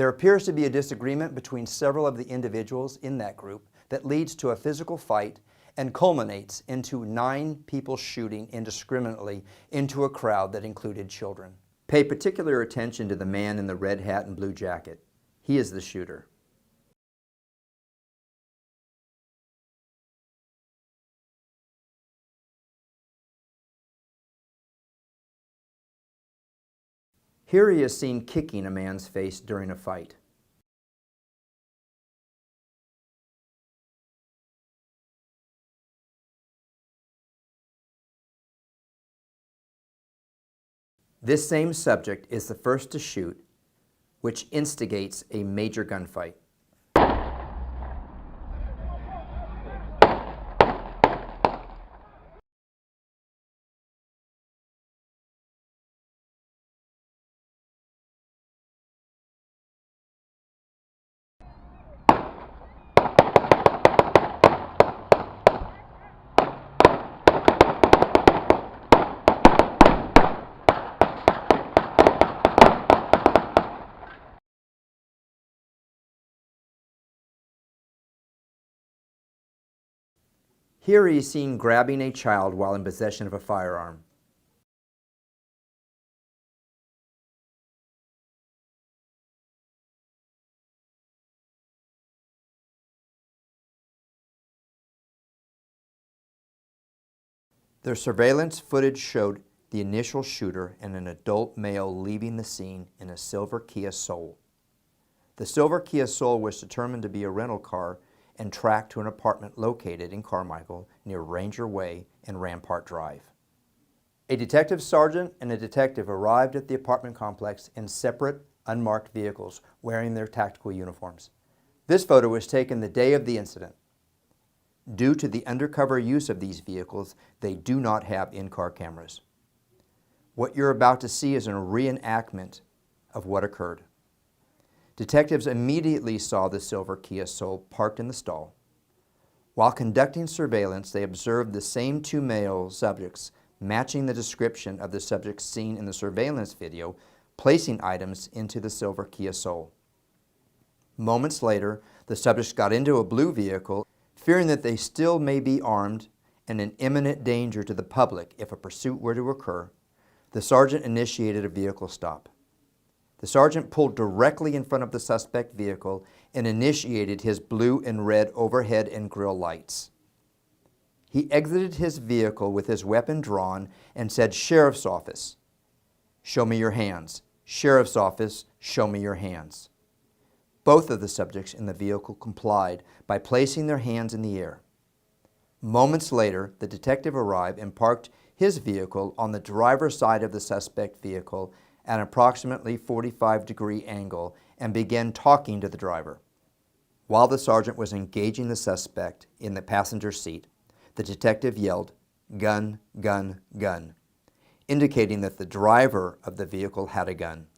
There appears to be a disagreement between several of the individuals in that group that leads to a physical fight and culminates into 9 people shooting indiscriminately into a crowd that included children. Pay particular attention to the man in the red hat and blue jacket. He is the shooter. Here he is seen kicking a man's face during a fight. This same subject is the first to shoot, which instigates a major gunfight. Here he is seen grabbing a child while in possession of a firearm. The surveillance footage showed the initial shooter and an adult male leaving the scene in a silver Kia Soul. The silver Kia Soul was determined to be a rental car and tracked to an apartment located in Carmichael near Ranger Way and Rampart Drive. A detective sergeant and a detective arrived at the apartment complex in separate, unmarked vehicles wearing their tactical uniforms. This photo was taken the day of the incident. Due to the undercover use of these vehicles, they do not have in-car cameras. What you're about to see is a reenactment of what occurred. Detectives immediately saw the silver Kia Soul parked in the stall. While conducting surveillance, they observed the same 2 male subjects matching the description of the subjects seen in the surveillance video, placing items into the silver Kia Soul. Moments later, the subjects got into a blue vehicle, fearing that they still may be armed and in imminent danger to the public if a pursuit were to occur. The sergeant initiated a vehicle stop. The sergeant pulled directly in front of the suspect vehicle and initiated his blue and red overhead and grille lights. He exited his vehicle with his weapon drawn and said, "Sheriff's office, show me your hands. Sheriff's office, show me your hands." Both of the subjects in the vehicle complied by placing their hands in the air. Moments later, the detective arrived and parked his vehicle on the driver's side of the suspect vehicle at an approximately 45-degree angle and began talking to the driver. While the sergeant was engaging the suspect in the passenger seat, the detective yelled, "Gun, gun, gun," indicating that the driver of the vehicle had a gun.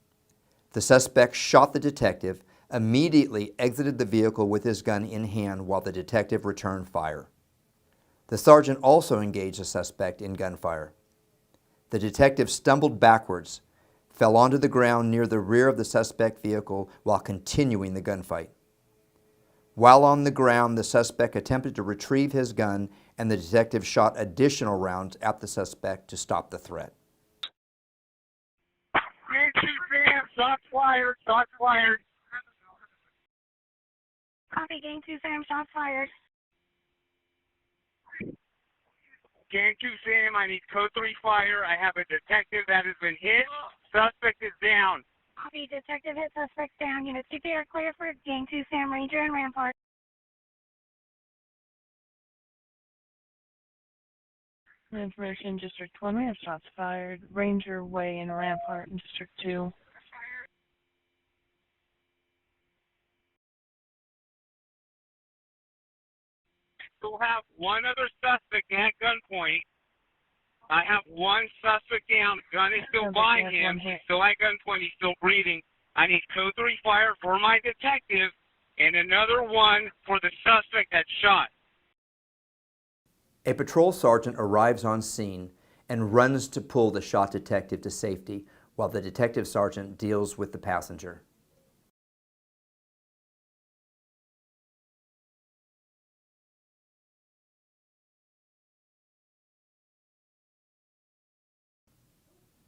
The suspect shot the detective, immediately exited the vehicle with his gun in hand while the detective returned fire. The sergeant also engaged the suspect in gunfire. The detective stumbled backwards, fell onto the ground near the rear of the suspect vehicle while continuing the gunfight. While on the ground, the suspect attempted to retrieve his gun and the detective shot additional rounds at the suspect to stop the threat. Shots fired, shots fired. Copy, Gang 2 Sam, shots fired. Gang 2 Sam, I need code 3 fire. I have a detective that has been hit. Suspect is down. Copy, detective hit suspect down. Units 2 are clear for Gang 2 Sam, Ranger, and Rampart. Information, District 1, we have shots fired. Ranger Way and Rampart in District 2. We'll have one other suspect at gunpoint. I have one suspect down. Gun is still by him. He's still at gunpoint. He's still breathing. I need code 3 fire for my detective and another one for the suspect that shot. A patrol sergeant arrives on scene and runs to pull the shot detective to safety while the detective sergeant deals with the passenger.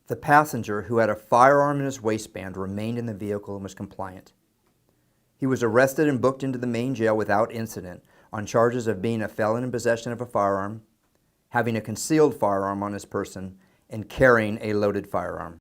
The passenger, who had a firearm in his waistband, remained in the vehicle and was compliant. He was arrested and booked into the main jail without incident on charges of being a felon in possession of a firearm, having a concealed firearm on his person, and carrying a loaded firearm.